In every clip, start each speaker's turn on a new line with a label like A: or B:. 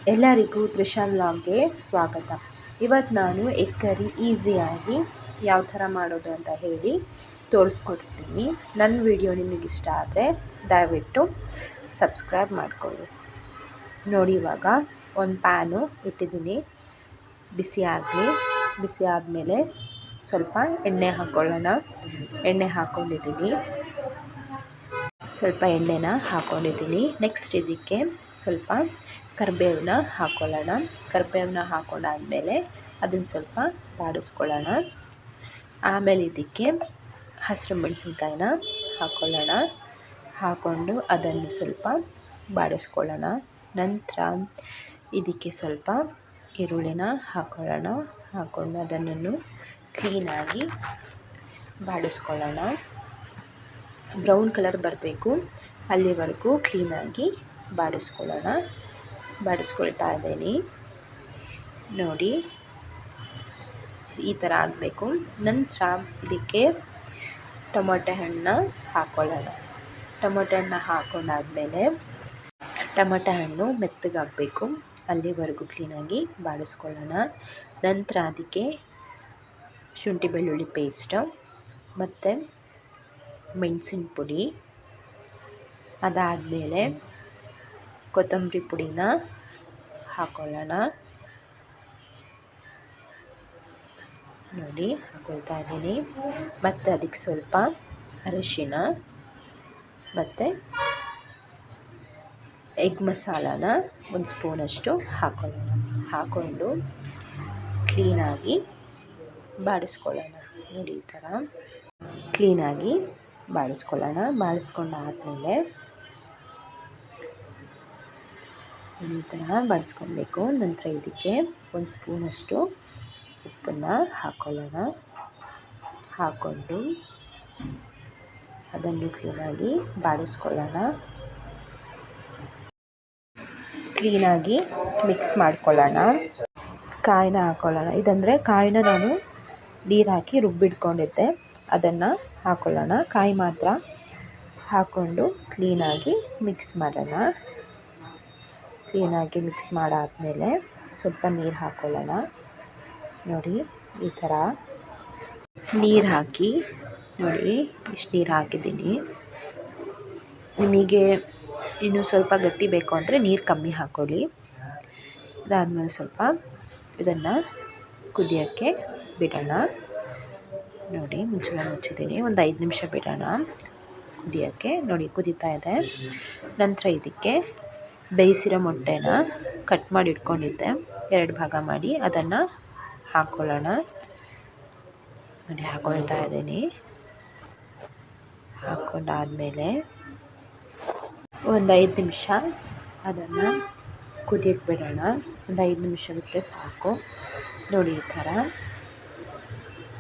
A: ಎಲ್ಲರಿಗೂ ತ್ರಿಷಾ ವ್ಲಾಗ್ಗೆ ಸ್ವಾಗತ. ಇವತ್ತು ನಾನು ಎಗ್ ಕರಿ ಈಸಿಯಾಗಿ ಯಾವ ಥರ ಮಾಡೋದು ಅಂತ ಹೇಳಿ ತೋರಿಸ್ಕೊಡ್ತೀನಿ. ನನ್ನ ವಿಡಿಯೋ ನಿಮಗೆ ಇಷ್ಟ ಆದರೆ ದಯವಿಟ್ಟು ಸಬ್ಸ್ಕ್ರೈಬ್ ಮಾಡಿಕೊಳ್ಳಿ. ನೋಡಿ, ಇವಾಗ ಒಂದು ಪ್ಯಾನು ಇಟ್ಟಿದ್ದೀನಿ, ಬಿಸಿ ಆಗಲಿ. ಬಿಸಿ ಆದಮೇಲೆ ಸ್ವಲ್ಪ ಎಣ್ಣೆ ಹಾಕ್ಕೊಳ್ಳೋಣ. ಎಣ್ಣೆ ಹಾಕ್ಕೊಂಡಿದ್ದೀನಿ, ಸ್ವಲ್ಪ ಎಣ್ಣೆನ ಹಾಕ್ಕೊಂಡಿದ್ದೀನಿ. ನೆಕ್ಸ್ಟ್ ಇದಕ್ಕೆ ಸ್ವಲ್ಪ ಕರಿಬೇವನ್ನ ಹಾಕ್ಕೊಳ್ಳೋಣ. ಕರಿಬೇವನ್ನ ಹಾಕ್ಕೊಂಡಾದಮೇಲೆ ಅದನ್ನು ಸ್ವಲ್ಪ ಬಾಡಿಸ್ಕೊಳ್ಳೋಣ. ಆಮೇಲೆ ಇದಕ್ಕೆ ಹಸಿರು ಮೆಣಸಿನ್ಕಾಯಿನ ಹಾಕ್ಕೊಳ್ಳೋಣ. ಹಾಕ್ಕೊಂಡು ಅದನ್ನು ಸ್ವಲ್ಪ ಬಾಡಿಸ್ಕೊಳ್ಳೋಣ. ನಂತರ ಇದಕ್ಕೆ ಸ್ವಲ್ಪ ಈರುಳ್ಳಿನ ಹಾಕ್ಕೊಳ್ಳೋಣ. ಹಾಕ್ಕೊಂಡು ಅದನ್ನು ಕ್ಲೀನಾಗಿ ಬಾಡಿಸ್ಕೊಳ್ಳೋಣ. ಬ್ರೌನ್ ಕಲರ್ ಬರಬೇಕು, ಅಲ್ಲಿವರೆಗೂ ಕ್ಲೀನಾಗಿ ಬಾಡಿಸ್ಕೊಳ್ಳೋಣ. ಬಾಡಿಸ್ಕೊಳ್ತಾ ಇದ್ದೀನಿ ನೋಡಿ, ಈ ಥರ ಆಗಬೇಕು. ನಂತರ ಇದಕ್ಕೆ ಟೊಮೊಟೊ ಹಣ್ಣನ್ನ ಹಾಕ್ಕೊಳ್ಳೋಣ. ಟೊಮೊಟೊ ಹಣ್ಣನ್ನ ಹಾಕ್ಕೊಂಡಾದ್ಮೇಲೆ ಟೊಮೊಟೊ ಹಣ್ಣು ಮೆತ್ತಗಾಗಬೇಕು, ಅಲ್ಲಿವರೆಗೂ ಕ್ಲೀನಾಗಿ ಬಾಡಿಸ್ಕೊಳ್ಳೋಣ. ನಂತರ ಅದಕ್ಕೆ ಶುಂಠಿ ಬೆಳ್ಳುಳ್ಳಿ ಪೇಸ್ಟ್ ಮತ್ತು ಮೆಣಸಿನ ಪುಡಿ, ಅದಾದಮೇಲೆ ಕೊತ್ತಂಬರಿ ಪುಡಿನ ಹಾಕ್ಕೊಳ್ಳೋಣ. ನೋಡಿ, ಹಾಕ್ಕೊಳ್ತಾ ಇದ್ದೀನಿ. ಮತ್ತು ಅದಕ್ಕೆ ಸ್ವಲ್ಪ ಅರಿಶಿನ ಮತ್ತು ಎಗ್ ಮಸಾಲಾನ ಒಂದು ಸ್ಪೂನಷ್ಟು ಹಾಕ್ಕೊಳ್ಳೋಣ. ಹಾಕ್ಕೊಂಡು ಕ್ಲೀನಾಗಿ ಬಾಡಿಸ್ಕೊಳ್ಳೋಣ. ನೋಡಿ, ಈ ಥರ ಕ್ಲೀನಾಗಿ ಬಾಡಿಸ್ಕೊಳ್ಳೋಣ. ಬಾಡಿಸ್ಕೊಂಡಾದಮೇಲೆ ಈ ಥರ ಬಾಡಿಸ್ಕೊಳ್ಬೇಕು. ನಂತರ ಇದಕ್ಕೆ ಒಂದು ಸ್ಪೂನಷ್ಟು ಉಪ್ಪನ್ನು ಹಾಕ್ಕೊಳ್ಳೋಣ. ಹಾಕ್ಕೊಂಡು ಅದನ್ನು ಕ್ಲೀನಾಗಿ ಬಾಡಿಸ್ಕೊಳ್ಳೋಣ. ಕ್ಲೀನಾಗಿ ಮಿಕ್ಸ್ ಮಾಡ್ಕೊಳ್ಳೋಣ. ಕಾಯಿನ ಹಾಕ್ಕೊಳ್ಳೋಣ. ಇದಂದರೆ ಕಾಯಿನ ನಾನು ನೀರು ಹಾಕಿ ರುಬ್ಬಿಟ್ಕೊಂಡಿದ್ದೆ, ಅದನ್ನು ಹಾಕ್ಕೊಳ್ಳೋಣ. ಕಾಯಿ ಮಾತ್ರ ಹಾಕ್ಕೊಂಡು ಕ್ಲೀನಾಗಿ ಮಿಕ್ಸ್ ಮಾಡೋಣ. ಕ್ಲೀನಾಗಿ ಮಿಕ್ಸ್ ಮಾಡಾದಮೇಲೆ ಸ್ವಲ್ಪ ನೀರು ಹಾಕ್ಕೊಳ್ಳೋಣ. ನೋಡಿ, ಈ ಥರ ನೀರು ಹಾಕಿ, ನೋಡಿ ಇಷ್ಟು ನೀರು ಹಾಕಿದ್ದೀನಿ. ನಿಮಗೆ ಇನ್ನೂ ಸ್ವಲ್ಪ ಗಟ್ಟಿ ಬೇಕು ಅಂದರೆ ನೀರು ಕಮ್ಮಿ ಹಾಕ್ಕೊಳ್ಳಿ. ಅದಾದಮೇಲೆ ಸ್ವಲ್ಪ ಇದನ್ನು ಕುದಿಯೋಕ್ಕೆ ಬಿಡೋಣ. ನೋಡಿ, ಮುಚ್ಚಳ ಮುಚ್ಚಿದ್ದೀನಿ. ಒಂದು 5 ನಿಮಿಷ ಬಿಡೋಣ ಕುದಿಯೋಕ್ಕೆ. ನೋಡಿ, ಕುದೀತಾ ಇದೆ. ನಂತರ ಇದಕ್ಕೆ ಬೇಯಿಸಿರೋ ಮೊಟ್ಟೆನ ಕಟ್ ಮಾಡಿ ಇಟ್ಕೊಂಡಿದ್ದೆ, 2 ಭಾಗ ಮಾಡಿ ಅದನ್ನು ಹಾಕ್ಕೊಳ್ಳೋಣ. ನೋಡಿ, ಹಾಕ್ಕೊಳ್ತಾ ಇದ್ದೀನಿ. ಹಾಕ್ಕೊಂಡಾದಮೇಲೆ ಒಂದು 5 ನಿಮಿಷ ಅದನ್ನು ಕುದಿಯೋಕ್ಕೆ ಬಿಡೋಣ. ಒಂದು 5 ನಿಮಿಷ ಬಿಟ್ಟರೆ ಸಾಕು. ನೋಡಿ, ಈ ಥರ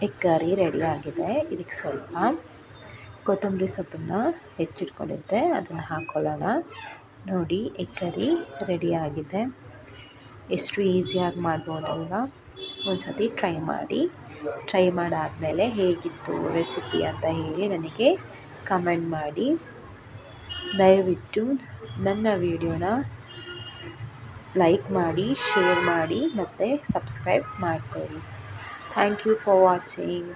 A: ಎಗ್ ಕರಿ ರೆಡಿ ಆಗಿದೆ. ಇದಕ್ಕೆ ಸ್ವಲ್ಪ ಕೊತ್ತಂಬರಿ ಸೊಪ್ಪನ್ನು ಹೆಚ್ಚಿಟ್ಕೊಂಡಿದ್ದೆ, ಅದನ್ನು ಹಾಕ್ಕೊಳ್ಳೋಣ. ನೋಡಿ, ಎಗ್ ಕರಿ ರೆಡಿ ಆಗಿದೆ. ಎಷ್ಟು ಈಸಿಯಾಗಿ ಮಾಡ್ಬೋದಲ್ವ? ಒಂದು ಸತಿ ಟ್ರೈ ಮಾಡಿ. ಟ್ರೈ ಮಾಡಾದಮೇಲೆ ಹೇಗಿತ್ತು ರೆಸಿಪಿ ಅಂತ ಹೇಳಿ ನನಗೆ ಕಮೆಂಟ್ ಮಾಡಿ. ದಯವಿಟ್ಟು ನನ್ನ ವಿಡಿಯೋನ ಲೈಕ್ ಮಾಡಿ, ಶೇರ್ ಮಾಡಿ ಮತ್ತು ಸಬ್ಸ್ಕ್ರೈಬ್ ಮಾಡಿಕೊಳ್ಳಿ. Thank you for watching.